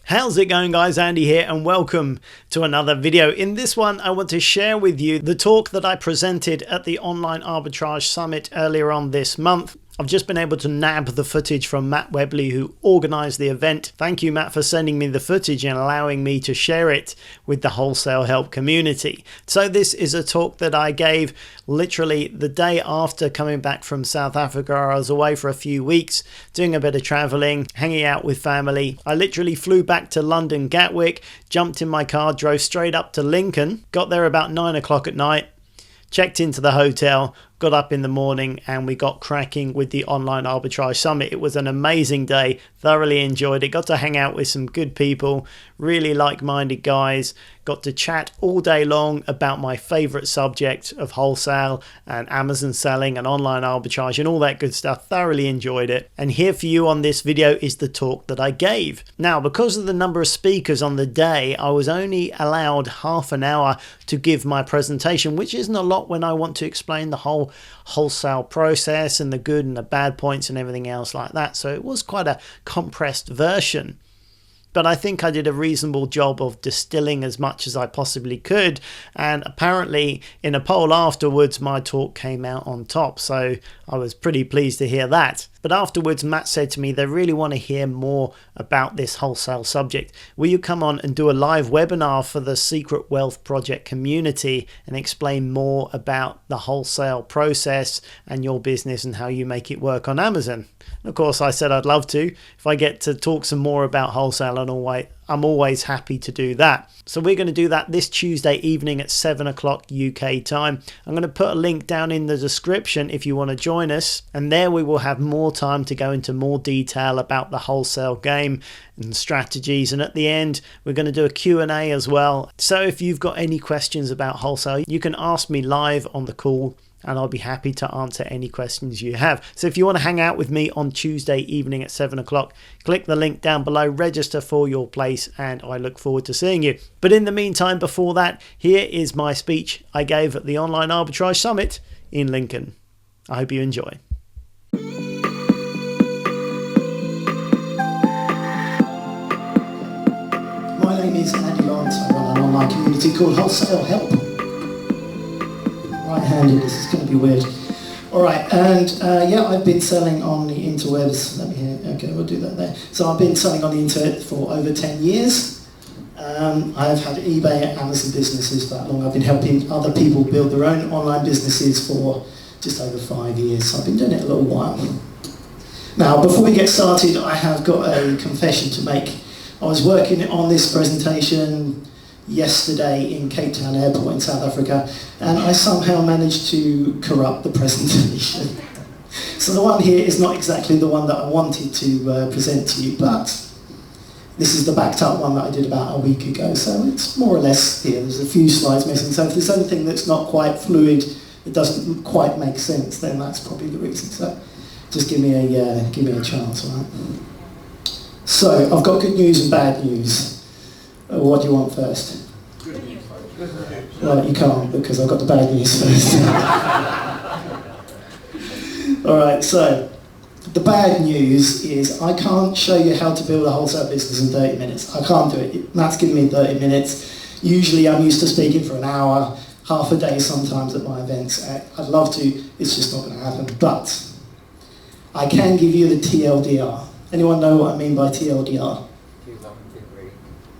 How's it going, guys? Andy here and welcome to another video. In this one I want to share with you the talk that I presented at the Online Arbitrage Summit earlier on this month. I've just been able to nab the footage from Matt Webley, who organised the event. Thank you, Matt, for sending me the footage and allowing me to share it with the Wholesale Help community. So this is a talk that I gave literally the day after coming back from South Africa. I was away for a few weeks doing a bit of travelling, hanging out with family. I literally flew back to London Gatwick, jumped in my car, drove straight up to Lincoln, got there about 9 o'clock at night, checked into the hotel, got up in the morning, and we got cracking with the Online Arbitrage Summit. It was an amazing day, thoroughly enjoyed it, got to hang out with some good people, really like-minded guys, got to chat all day long about my favourite subject of wholesale and Amazon selling and online arbitrage and all that good stuff. Thoroughly enjoyed it. And here for you on this video is the talk that I gave. Now, because of the number of speakers on the day, I was only allowed half an hour to give my presentation, which isn't a lot when I want to explain the whole wholesale process and the good and the bad points and everything else like that. So it was quite a compressed version. But I think I did a reasonable job of distilling as much as I possibly could. And apparently in a poll afterwards, my talk came out on top. So I was pretty pleased to hear that. But afterwards, Matt said to me, they really want to hear more about this wholesale subject. Will you come on and do a live webinar for the Secret Wealth Project community and explain more about the wholesale process and your business and how you make it work on Amazon? And of course, I said I'd love to. If I get to talk some more about wholesale, I'm always happy to do that. So we're going to do that this Tuesday evening at 7 o'clock UK time. I'm going to put a link down in the description if you want to join us. And there we will have more time to go into more detail about the wholesale game and strategies. And at the end, we're going to do a Q&A as well. So if you've got any questions about wholesale, you can ask me live on the call, and I'll be happy to answer any questions you have. So if you want to hang out with me on Tuesday evening at 7 o'clock, click the link down below, register for your place, and I look forward to seeing you. But in the meantime, before that, here is my speech I gave at the Online Arbitrage Summit in Lincoln. I hope you enjoy. My name is Andy Lawrence. I run an online community called Wholesale Help. Right-handed, this is going to be weird. Alright, and yeah, I've been selling on the interwebs. Let me hear. Okay, we'll do that there. So I've been selling on the internet for over 10 years. I've had eBay and Amazon businesses that long. I've been helping other people build their own online businesses for just over 5 years. So I've been doing it a little while. Now, before we get started, I have got a confession to make. I was working on this presentation yesterday in Cape Town Airport in South Africa, and I somehow managed to corrupt the presentation. So the one here is not exactly the one that I wanted to present to you, but this is the backed up one that I did about a week ago, so it's more or less here. There's a few slides missing, so if there's anything that's not quite fluid, it doesn't quite make sense, then that's probably the reason. So just give me a chance, all right? So I've got good news and bad news. What do you want first? Good news. Well, you can't, because I've got the bad news first. Alright, so the bad news is I can't show you how to build a wholesale business in 30 minutes. I can't do it. Matt's given me 30 minutes. Usually I'm used to speaking for an hour, half a day sometimes at my events. I'd love to, it's just not going to happen. But I can give you the TLDR. Anyone know what I mean by TLDR?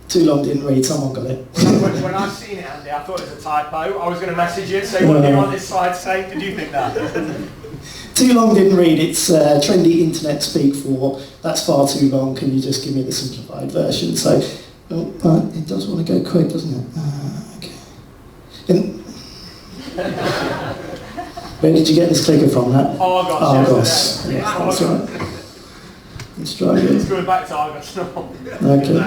Too long didn't read, someone got it. When I seen it, Andy, I thought it was a typo. I was going to message you and say, what do you want this slide saying? Did you think that? Too long didn't read, it's trendy internet speak for, that's far too long, can you just give me the simplified version? So, it does want to go quick, doesn't it? Okay. Where did you get this clicker from? Argos. Yes, Yeah, that's right. Let's try again. It's going back to Argos now. Okay.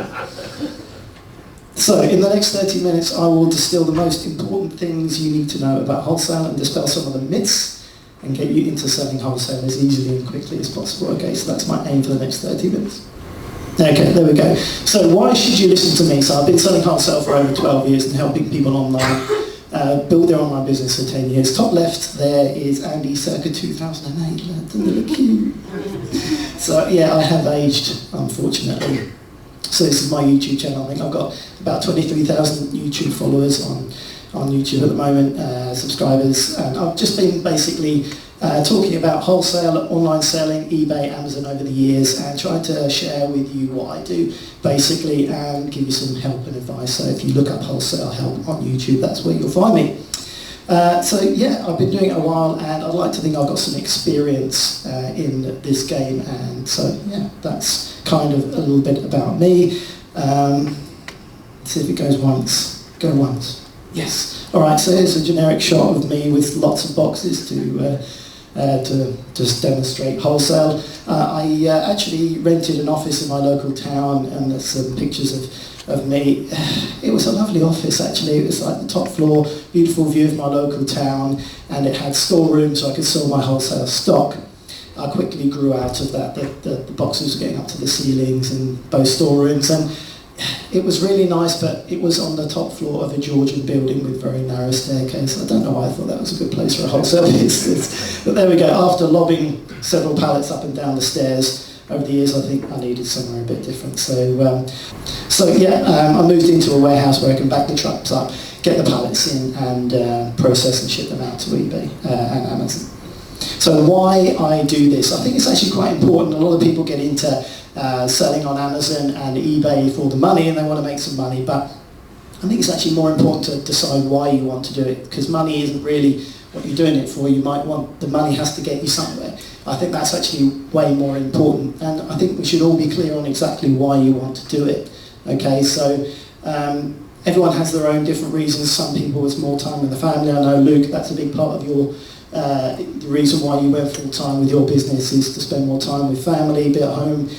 So, in the next 30 minutes, I will distill the most important things you need to know about wholesale and dispel some of the myths and get you into selling wholesale as easily and quickly as possible. Okay, so that's my aim for the next 30 minutes. Okay, there we go. So why should you listen to me? So I've been selling wholesale for over 12 years and helping people online build their online business for 10 years. Top left there is Andy circa 2008. Look cute. So yeah, I have aged, unfortunately. So this is my YouTube channel. I think I've got about 23,000 YouTube followers on YouTube at the moment, subscribers, and I've just been basically talking about wholesale, online selling, eBay, Amazon over the years, and trying to share with you what I do basically and give you some help and advice. So if you look up wholesale help on YouTube, that's where you'll find me. So yeah, I've been doing it a while, and I'd like to think I've got some experience in this game, and so yeah, that's kind of a little bit about me. See if it goes once. Go once. Yes. All right. So here's a generic shot of me with lots of boxes to just demonstrate wholesale. I actually rented an office in my local town, and there's some pictures of me. It was a lovely office actually. It was like the top floor, beautiful view of my local town, and it had storerooms so I could sell my wholesale stock. I quickly grew out of that. The boxes were getting up to the ceilings in both storerooms, and it was really nice, but it was on the top floor of a Georgian building with very narrow staircase. I don't know why I thought that was a good place for a wholesale business, but there we go. After lobbing several pallets up and down the stairs over the years, I think I needed somewhere a bit different. So yeah, I moved into a warehouse where I can back the trucks up, get the pallets in, and process and ship them out to eBay and Amazon. So why I do this? I think it's actually quite important. A lot of people get into selling on Amazon and eBay for the money, and they want to make some money, but I think it's actually more important to decide why you want to do it, because money isn't really what you're doing it for. You might want, the money has to get you somewhere. I think that's actually way more important, and I think we should all be clear on exactly why you want to do it. Okay, so everyone has their own different reasons. Some people it's more time with the family. I know, Luke, that's a big part of your the reason why you went full time with your business is to spend more time with family, be at home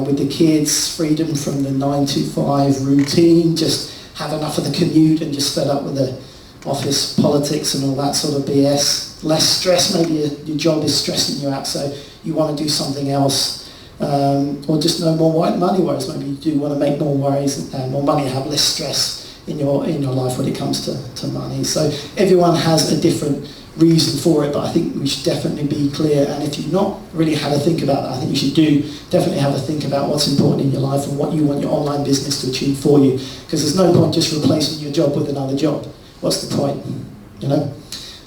with the kids, freedom from the 9 to 5 routine, just have enough of the commute and just fed up with the office politics and all that sort of BS. Less stress, maybe your job is stressing you out, so you want to do something else, or just no more money worries. Maybe you do want to make more worries and more money, have less stress in your life when it comes to money. So everyone has a different reason for it, but I think we should definitely be clear, and if you've not really had a think about that, I think you should definitely have a think about what's important in your life and what you want your online business to achieve for you, because there's no point just replacing your job with another job. What's the point, you know?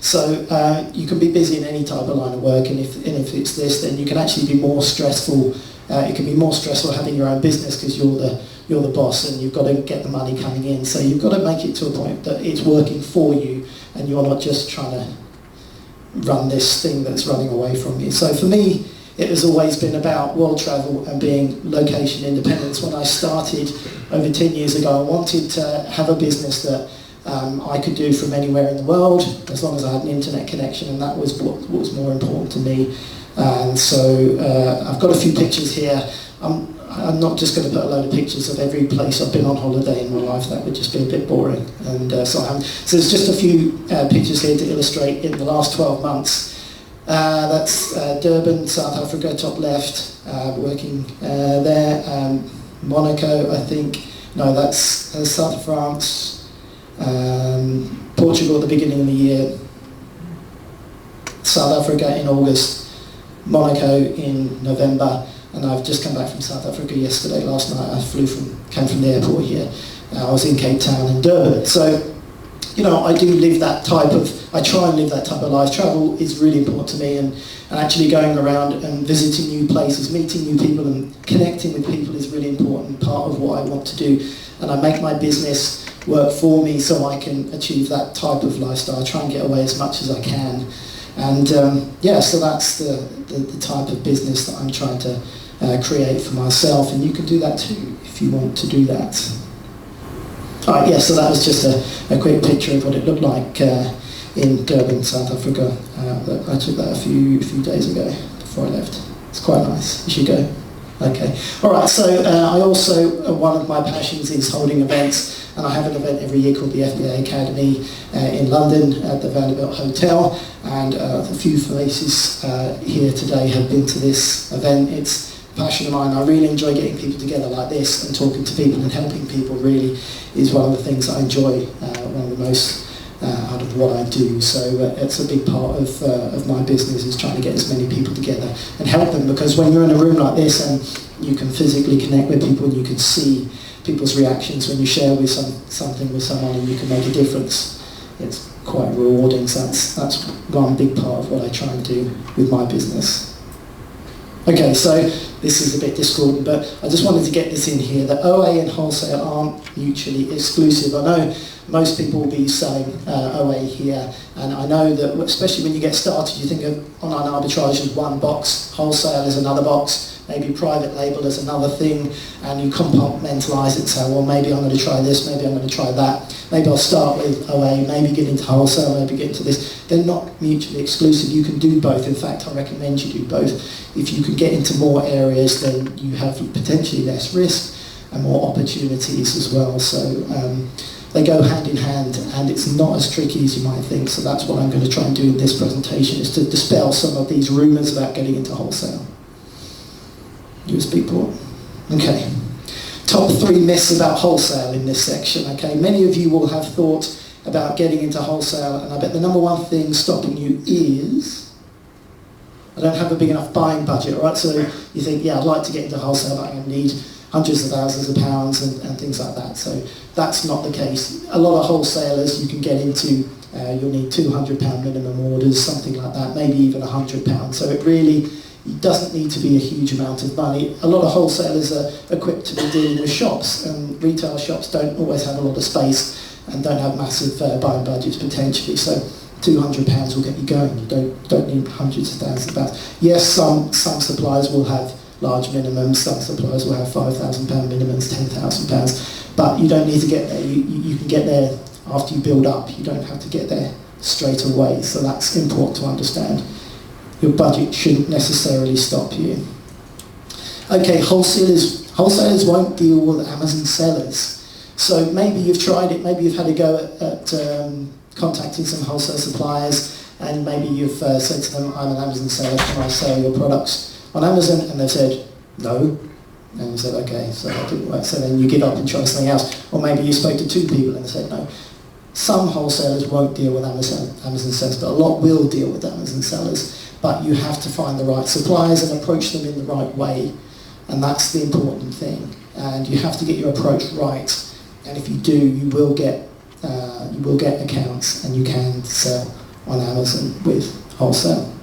So you can be busy in any type of line of work, and if it's this, then you can actually be more stressful. It can be more stressful having your own business because you're the boss and you've got to get the money coming in. So you've got to make it to a point that it's working for you and you're not just trying to run this thing that's running away from you. So for me, it has always been about world travel and being location independence. When I started over 10 years ago, I wanted to have a business that I could do from anywhere in the world, as long as I had an internet connection, and that was what was more important to me. And so I've got a few pictures here. I'm not just going to put a load of pictures of every place I've been on holiday in my life. That would just be a bit boring. And so there's just a few pictures here to illustrate in the last 12 months. That's Durban, South Africa, top left, working there. Monaco, I think. No, that's south of France. Portugal at the beginning of the year. South Africa in August. Monaco in November. And I've just come back from South Africa yesterday. Last night I came from the airport here. I was in Cape Town and Durban. So, you know, I try and live that type of life. Travel is really important to me, and actually going around and visiting new places, meeting new people and connecting with people is really important, part of what I want to do. And I make my business work for me so I can achieve that type of lifestyle. I try and get away as much as I can. And yeah, so that's the type of business that I'm trying to create for myself, and you can do that too if you want to do that. Alright, yeah, so that was just a quick picture of what it looked like in Durban, South Africa. I took that a few days ago before I left. It's quite nice. You should go. Okay. Alright, so I also, one of my passions is holding events, and I have an event every year called the FBA Academy in London at the Vanderbilt Hotel, and a few faces here today have been to this event. It's a passion of mine. I really enjoy getting people together like this and talking to people and helping people. Really is one of the things I enjoy, one of the most out of what I do. So it's a big part of my business, is trying to get as many people together and help them, because when you're in a room like this and You can physically connect with people and you can see people's reactions when you share with something with someone and you can make a difference. It's quite rewarding, so that's one big part of what I try and do with my business. Okay, so this is a bit discordant, but I just wanted to get this in here, that OA and wholesale aren't mutually exclusive. I know most people will be selling OA here, and I know that especially when you get started, you think of online arbitrage as one box, wholesale as another box, maybe private label as another thing, and you compartmentalise it, so, well, maybe I'm going to try this, maybe I'm going to try that, maybe I'll start with OA, maybe get into wholesale, maybe get into this. They're not mutually exclusive. You can do both. In fact, I recommend you do both. If you can get into more areas, then you have potentially less risk and more opportunities as well. So they go hand in hand, and it's not as tricky as you might think. So that's what I'm going to try and do in this presentation, is to dispel some of these rumours about getting into wholesale. USB port. Okay. Top 3 myths about wholesale in this section. Okay. Many of you will have thought about getting into wholesale, and I bet the number one thing stopping you is I don't have a big enough buying budget, all right? So you think, yeah, I'd like to get into wholesale, but I'm going to need hundreds of thousands of pounds and things like that. So that's not the case. A lot of wholesalers you can get into, you'll need £200 minimum orders, something like that, maybe even £100. So it really doesn't need to be a huge amount of money. A lot of wholesalers are equipped to be dealing with shops, and retail shops don't always have a lot of space and don't have massive buying budgets potentially. So £200 will get you going. You don't need hundreds of thousands of pounds. Yes, some suppliers will have large minimums, some suppliers will have £5,000 minimums, £10,000, but you don't need to get there. You can get there after you build up. You don't have to get there straight away. So that's important to understand. Your budget shouldn't necessarily stop you. Okay, wholesalers won't deal with Amazon sellers. So maybe you've tried it, maybe you've had a go at contacting some wholesale suppliers, and maybe you've said to them, I'm an Amazon seller, can I sell your products on Amazon? And they've said, no. And you said, okay, so that didn't work. So then you give up and try something else. Or maybe you spoke to 2 people and they said no. Some wholesalers won't deal with Amazon sellers, but a lot will deal with Amazon sellers. But you have to find the right suppliers and approach them in the right way. And that's the important thing. And you have to get your approach right. And if you do, you will get accounts, and you can sell on Amazon with wholesale.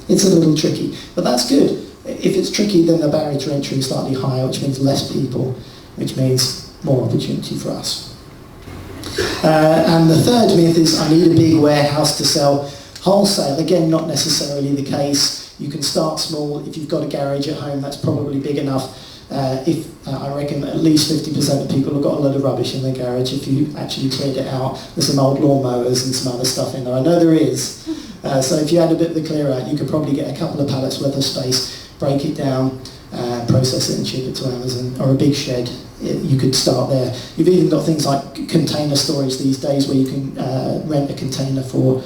It's a little tricky, but that's good. If it's tricky, then the barrier to entry is slightly higher, which means less people, which means more opportunity for us. And the third myth is I need a big warehouse to sell wholesale. Again, not necessarily the case. You can start small. If you've got a garage at home, that's probably big enough. I reckon at least 50% of people have got a load of rubbish in their garage. If you actually cleared it out, there's some old lawnmowers and some other stuff in there. I know there is. So if you had a bit of the clear out, you could probably get a couple of pallets worth of space, break it down, process it and ship it to Amazon, or a big shed. You could start there. You've even got things like container storage these days, where you can rent a container for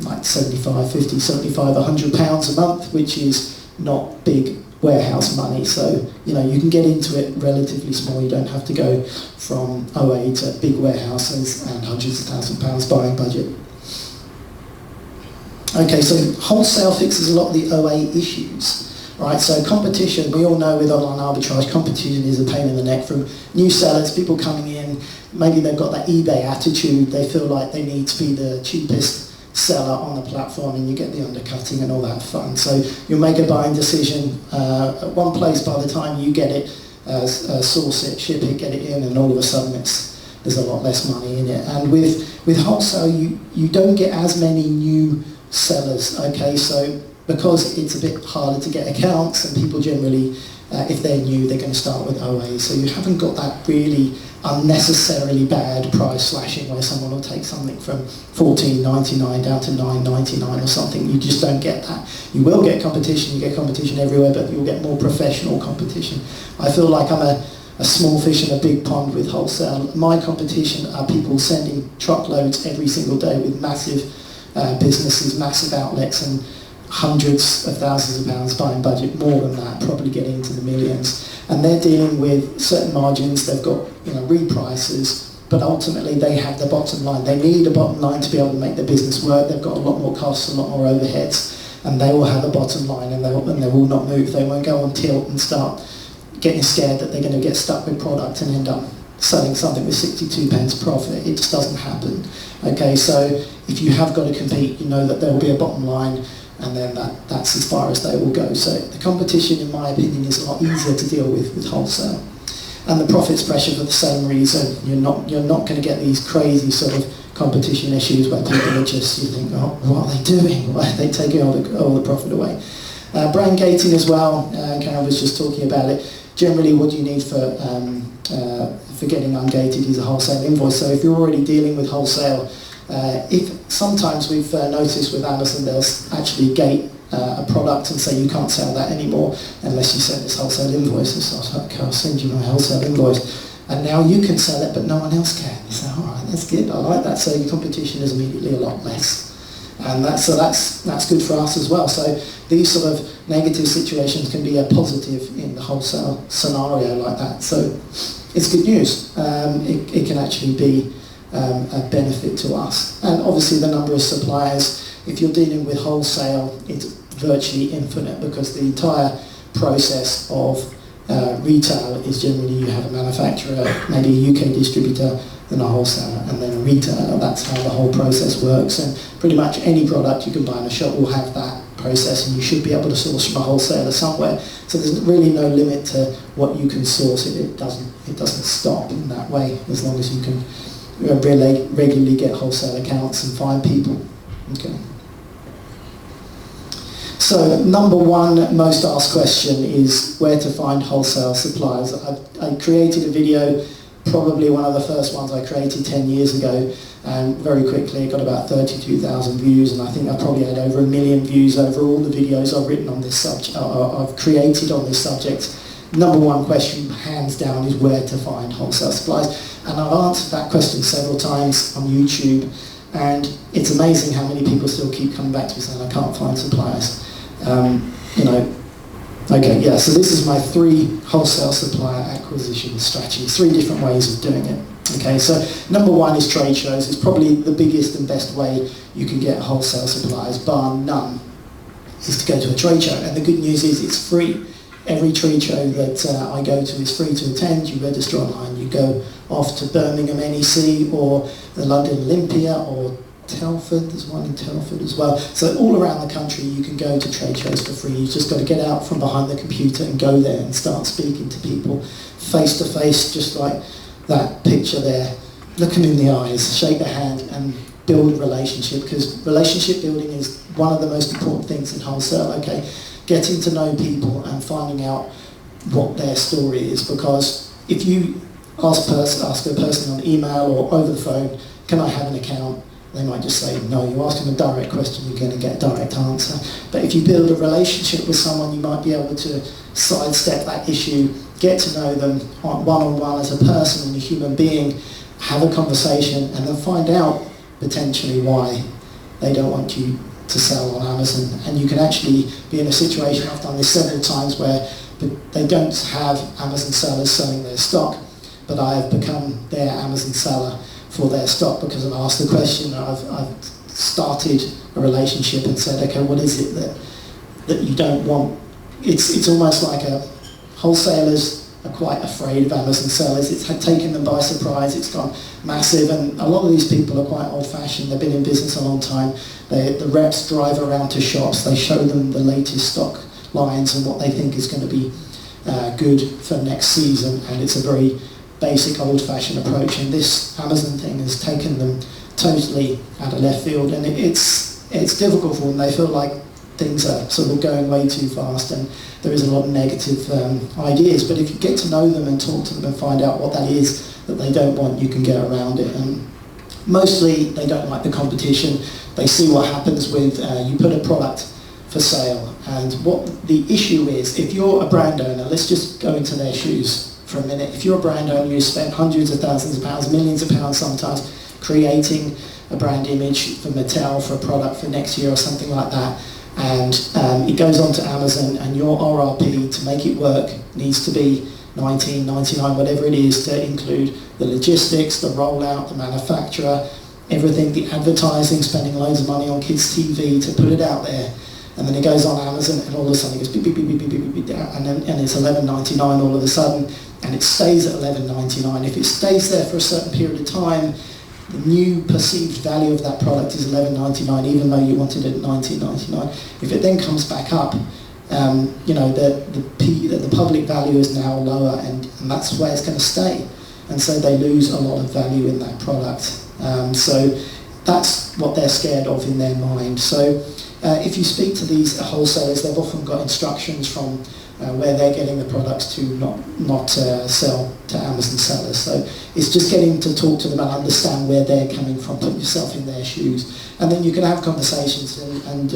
like 75, 50, 75, £100 a month, which is not big warehouse money. So you can get into it relatively small. You don't have to go from OA to big warehouses and hundreds of £1,000s buying budget. Okay, so wholesale fixes a lot of the OA issues. Right, so competition, we all know with online arbitrage, competition is a pain in the neck from new sellers, people coming in, maybe they've got that eBay attitude, they feel like they need to be the cheapest seller on the platform, and you get the undercutting and all that fun. So you'll make a buying decision at one place. By the time you get it, source it, ship it, get it in, and all of a sudden there's a lot less money in it. And with wholesale, you don't get as many new sellers, okay? So because it's a bit harder to get accounts, and people generally, if they're new, they're going to start with OA. So you haven't got that really unnecessarily bad price slashing where someone will take something from $14.99 down to $9.99 or something. You just don't get that. You will get competition, you get competition everywhere, but you'll get more professional competition. I feel like I'm a small fish in a big pond with wholesale. My competition are people sending truckloads every single day with massive businesses, massive outlets, and hundreds of thousands of pounds buying budget, more than that, probably getting into the millions. And they're dealing with certain margins, they've got reprices, but ultimately they have the bottom line. They need a bottom line to be able to make their business work. They've got a lot more costs, a lot more overheads. and they will have a bottom line, and they will not move. They won't go on tilt and start getting scared that they're going to get stuck with product and end up selling something with 62 pence profit. It just doesn't happen. Okay, so if you have got to compete, you know that there will be a bottom line, and then that's as far as they will go. So the competition, in my opinion, is a lot easier to deal with wholesale. And the profits pressure for the same reason. You're not going to get these crazy sort of competition issues where people are just, you think, oh, what are they doing? Why are they taking all the profit away? Brand gating as well, Karen was just talking about it. Generally, what you need for getting ungated is a wholesale invoice. So if you're already dealing with wholesale, if sometimes we've noticed with Amazon, they'll actually gate a product and say you can't sell that anymore unless you send this wholesale invoice. So I was like, okay, I'll send you my wholesale invoice, and now you can sell it, but no one else can. You say, all right, that's good. I like that. So your competition is immediately a lot less. And that's good for us as well. So these sort of negative situations can be a positive in the wholesale scenario like that. So it's good news. It can actually be a benefit to us. And obviously the number of suppliers, if you're dealing with wholesale, it's virtually infinite, because the entire process of retail is generally you have a manufacturer, maybe a UK distributor, then a wholesaler, and then a retailer. That's how the whole process works, and pretty much any product you can buy in a shop will have that process, and you should be able to source from a wholesaler somewhere. So there's really no limit to what you can source. It doesn't stop in that way, as long as you can regularly get wholesale accounts and find people. Okay. So number one most asked question is where to find wholesale suppliers. I created a video, probably one of the first ones I created 10 years ago, and very quickly it got about 32,000 views, and I think I probably had over 1 million views over all the videos I've written on this subject, I've created on this subject. Number one question, hands down, is where to find wholesale suppliers. And I've answered that question several times on YouTube, and it's amazing how many people still keep coming back to me saying, I can't find suppliers. Okay, yeah, so this is my 3 wholesale supplier acquisition strategies, 3 different ways of doing it. Okay, so number one is trade shows. It's probably the biggest and best way you can get wholesale suppliers, bar none, is to go to a trade show. And the good news is it's free. Every trade show that I go to is free to attend. You register online. You go off to Birmingham NEC or the London Olympia or Telford. There's one in Telford as well. So all around the country you can go to trade shows for free. You've just got to get out from behind the computer and go there and start speaking to people face to face, just like that picture there. Look them in the eyes, shake their hand, and build relationship, because relationship building is one of the most important things in wholesale. Okay, getting to know people and finding out what their story is, because if you ask a person on email or over the phone, can I have an account? They might just say no. You ask them a direct question, you're going to get a direct answer. But if you build a relationship with someone, you might be able to sidestep that issue, get to know them one-on-one as a person and a human being, have a conversation, and then find out potentially why they don't want you to sell on Amazon. And you can actually be in a situation, I've done this several times, where they don't have Amazon sellers selling their stock, but I have become their Amazon seller for their stock because I've asked the question. I've started a relationship and said, okay, what is it that you don't want? It's almost like wholesalers are quite afraid of Amazon sellers. It's taken them by surprise. It's gone massive, and a lot of these people are quite old-fashioned. They've been in business a long time. The reps drive around to shops. They show them the latest stock lines and what they think is going to be good for next season, and it's a very basic old-fashioned approach, and this Amazon thing has taken them totally out of left field, and it's difficult for them. They feel like things are sort of going way too fast, and there is a lot of negative ideas. But if you get to know them and talk to them and find out what that is that they don't want, you can get around it. And mostly they don't like the competition. They see what happens with you put a product for sale, and what the issue is, if you're a brand owner, let's just go into their shoes for a minute. If you're a brand owner, you spend hundreds of thousands of pounds, millions of pounds sometimes, creating a brand image for Mattel for a product for next year or something like that, and it goes onto Amazon, and your RRP to make it work needs to be $19.99, whatever it is, to include the logistics, the rollout, the manufacturer, everything, the advertising, spending loads of money on kids' TV to put it out there. and then it goes on Amazon, and all of a sudden it goes beep, beep, beep, beep, beep, beep, beep, down, and it's $11.99 all of a sudden, and it stays at $11.99. If it stays there for a certain period of time, the new perceived value of that product is $11.99, even though you wanted it at $19.99. If it then comes back up, the public value is now lower, and that's where it's going to stay. And so they lose a lot of value in that product. So that's what they're scared of in their mind. So if you speak to these wholesalers, they've often got instructions from where they're getting the products to not sell to Amazon sellers. So it's just getting to talk to them and understand where they're coming from, put yourself in their shoes. And then you can have conversations, and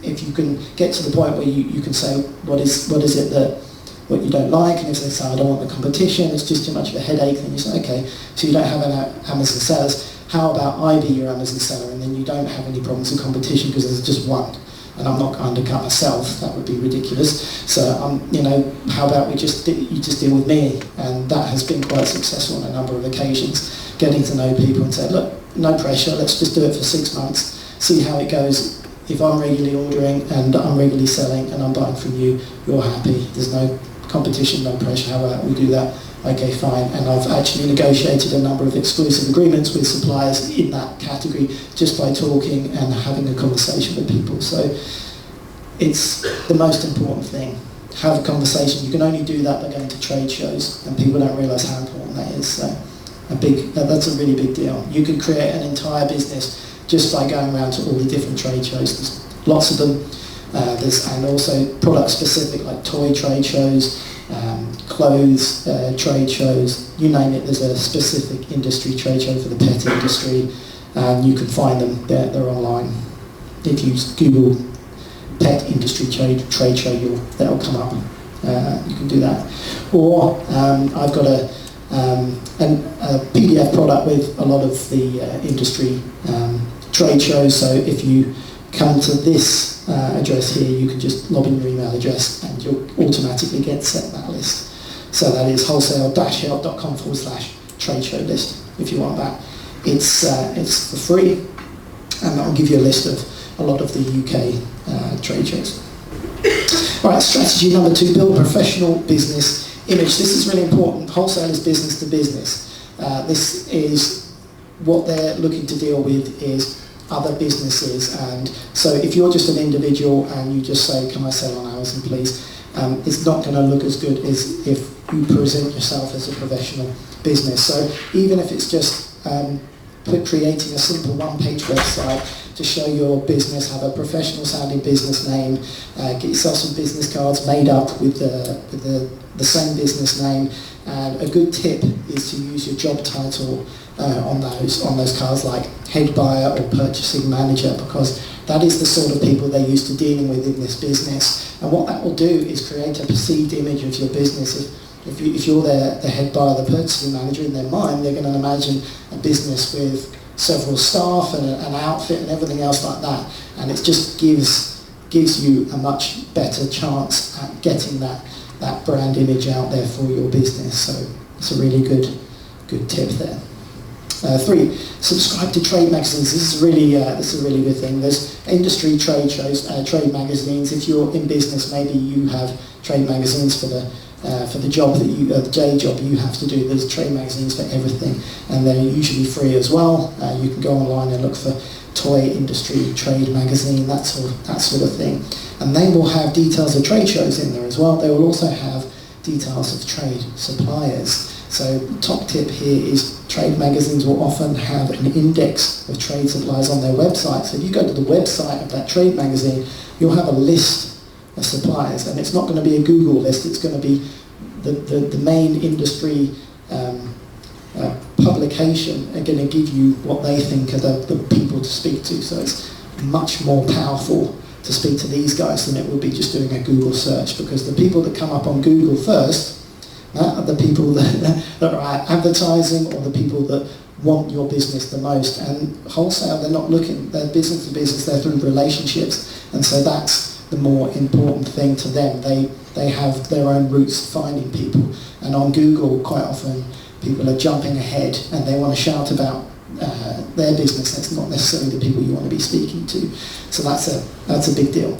if you can get to the point where you can say, what is it that what you don't like, and if they say, I don't want the competition, it's just too much of a headache, then you say, okay, so you don't have any Amazon sellers, how about I be your Amazon seller, and then you don't have any problems with competition because there's just one, and I'm not going to undercut myself, that would be ridiculous, so how about you just deal with me, and that has been quite successful on a number of occasions, getting to know people and say, look, no pressure, let's just do it for 6 months, see how it goes. If I'm regularly ordering and I'm regularly selling and I'm buying from you, you're happy, there's no competition, no pressure, how about we do that? Okay, fine. And I've actually negotiated a number of exclusive agreements with suppliers in that category just by talking and having a conversation with people. So it's the most important thing. Have a conversation. You can only do that by going to trade shows, and people don't realise how important that is. So that's a really big deal. You could create an entire business just by going around to all the different trade shows. There's lots of them. And also product-specific, like toy trade shows, clothes trade shows, you name it. There's a specific industry trade show for the pet industry, and you can find them. They're online. If you Google pet industry trade show, that'll come up. You can do that. Or I've got a PDF product with a lot of the industry trade shows. So if you come to this address here, you can just log in your email address and you'll automatically get sent that list. So that is wholesale-help.com/trade show list if you want that. It's for free, and that will give you a list of a lot of the UK trade shows. All right, strategy number 2, build professional business image. This is really important. Wholesale is business to business. This is what they're looking to deal with is other businesses, and so if you're just an individual and you just say, can I sell on Amazon please, it's not going to look as good as if you present yourself as a professional business. So even if it's just creating a simple one-page website to show your business, have a professional sounding business name, get yourself some business cards made up with the same business name, and a good tip is to use your job title on those cards, like head buyer or purchasing manager, because that is the sort of people they're used to dealing with in this business. And what that will do is create a perceived image of your business. If you're the head buyer, the purchasing manager, in their mind, they're going to imagine a business with several staff and an outfit and everything else like that. And it just gives you a much better chance at getting that brand image out there for your business. So it's a really good tip there. 3, subscribe to trade magazines. This is a really good thing. There's industry trade shows, trade magazines. If you're in business, maybe you have trade magazines for the job that the day job you have to do. There's trade magazines for everything, and they're usually free as well. You can go online and look for toy industry trade magazine, that sort of thing, and they will have details of trade shows in there as well. They will also have details of trade suppliers. So the top tip here is trade magazines will often have an index of trade suppliers on their website. So if you go to the website of that trade magazine, you'll have a list of suppliers, and it's not going to be a Google list, it's going to be the main industry publication are going to give you what they think are the people to speak to. So it's much more powerful to speak to these guys than it would be just doing a Google search, because the people that come up on Google first are the people that are advertising, or the people that want your business the most. And wholesale, they're not looking, they're business to business, they're through relationships, and so that's the more important thing to them. They have their own routes finding people, and on Google quite often people are jumping ahead and they want to shout about their business. That's not necessarily the people you want to be speaking to, so that's a big deal.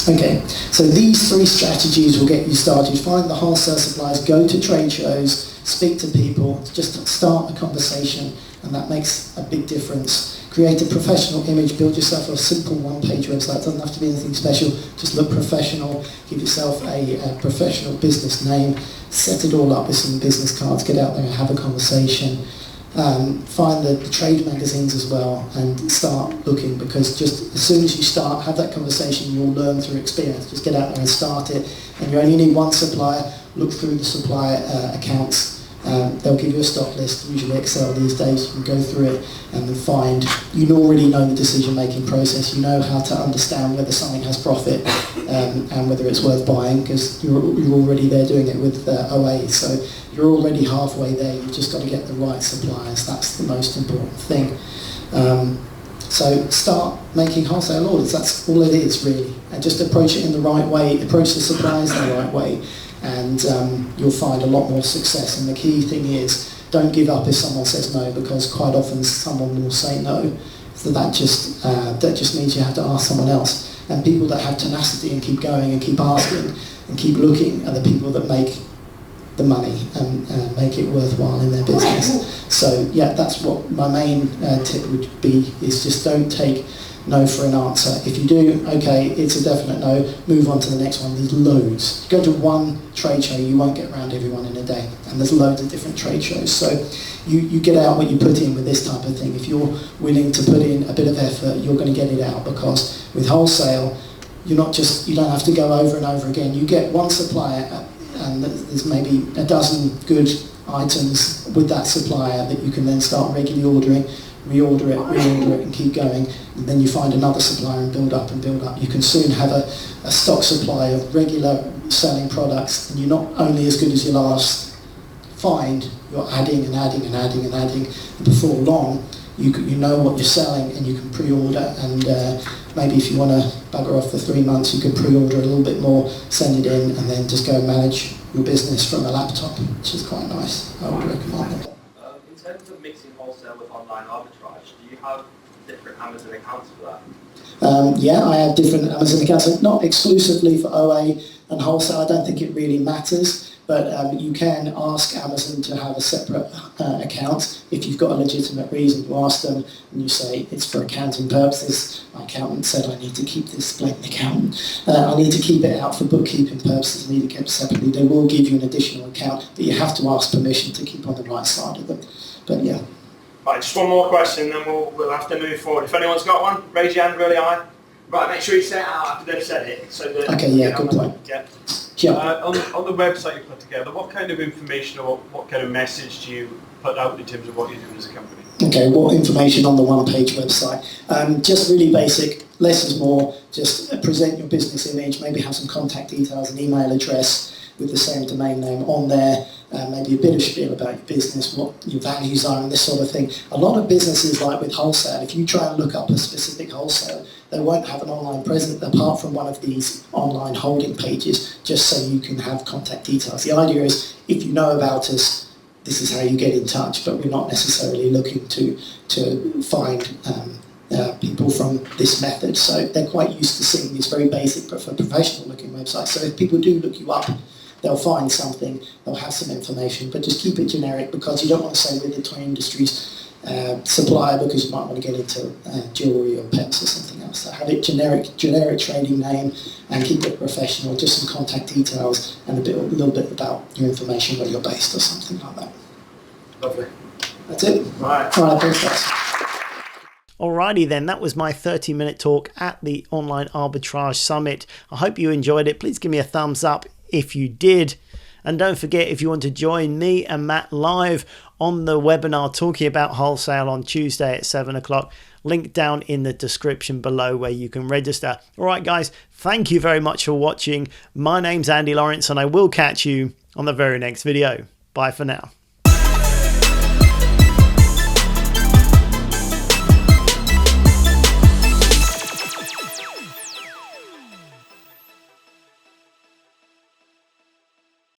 Okay, so these 3 strategies will get you started. Find the wholesale suppliers, go to trade shows, speak to people, just start a conversation, and that makes a big difference. Create a professional image, build yourself a simple one-page website. It doesn't have to be anything special, just look professional, give yourself a professional business name, set it all up with some business cards, get out there and have a conversation. Find the trade magazines as well and start looking, because just as soon as you start, have that conversation, you'll learn through experience. Just get out there and start it, and you only need one supplier. Look through the supplier accounts. They'll give you a stock list, usually Excel these days. You can go through it and then find, you already know the decision-making process. You know how to understand whether something has profit and whether it's worth buying, because you're already there doing it with OA. So you're already halfway there. You've just got to get the right suppliers. That's the most important thing. So start making wholesale orders. That's all it is, really. And just approach it in the right way. Approach the suppliers in the right way, and you'll find a lot more success. And the key thing is, don't give up if someone says no, because quite often someone will say no. So that just means you have to ask someone else. And people that have tenacity and keep going and keep asking and keep looking are the people that make the money and make it worthwhile in their business. So yeah, that's what my main tip would be, is just don't take no for an answer. If you do, okay, it's a definite no, move on to the next one. There's loads. Go to one trade show, you won't get around everyone in a day, and there's loads of different trade shows. So you get out what you put in with this type of thing. If you're willing to put in a bit of effort, you're going to get it out, because with wholesale, you don't have to go over and over again. You get one supplier, and there's maybe a dozen good items with that supplier that you can then start regularly ordering, reorder it and keep going. And then you find another supplier and build up and build up. You can soon have a stock supply of regular selling products, and you're not only as good as your last find, you're adding and adding and adding and adding. And before long, you know what you're selling, and you can pre-order, and maybe if you want to bugger off for 3 months, you can pre-order a little bit more, send it in, and then just go and manage your business from a laptop, which is quite nice. I would recommend it. In terms of mixing wholesale with online arbitrage, do you have different Amazon accounts for that? Yeah, I have different Amazon accounts, not exclusively for OA and wholesale. I don't think it really matters. But you can ask Amazon to have a separate account if you've got a legitimate reason. You ask them and you say, it's for accounting purposes. My accountant said I need to keep this blank account. I need to keep it out for bookkeeping purposes. I need to keep it separately. They will give you an additional account, but you have to ask permission to keep on the right side of them. But yeah. Right, just one more question, then we'll have to move forward. If anyone's got one, raise your hand really high. Right, make sure you say it out after they've said it. So okay, yeah, good point. Yeah. On the website you put together, what kind of information or what kind of message do you put out in terms of what you're doing as a company? Okay, what information on the one-page website? Just really basic, less is more. Just present your business image, maybe have some contact details, an email address with the same domain name on there, maybe a bit of spiel about your business, what your values are and this sort of thing. A lot of businesses, like with wholesale, if you try and look up a specific wholesale, they won't have an online presence apart from one of these online holding pages, just so you can have contact details. The idea is, if you know about us, this is how you get in touch, but we're not necessarily looking to find people from this method. So they're quite used to seeing these very basic but for professional looking websites. So if people do look you up, they'll find something, they'll have some information, but just keep it generic, because you don't want to say we're the toy industry's supplier, because you might want to get into jewellery or pets or something else. So have it generic trading name, and keep it professional, just some contact details and a little bit about your information, where you're based or something like that. Lovely. That's it. Right. All right, thanks guys. Alrighty then, that was my 30-minute talk at the Online Arbitrage Summit. I hope you enjoyed it. Please give me a thumbs up if you did. And don't forget, if you want to join me and Matt live on the webinar talking about wholesale on Tuesday at 7 o'clock, link down in the description below where you can register. All right, guys, thank you very much for watching. My name's Andy Lawrence, and I will catch you on the very next video. Bye for now.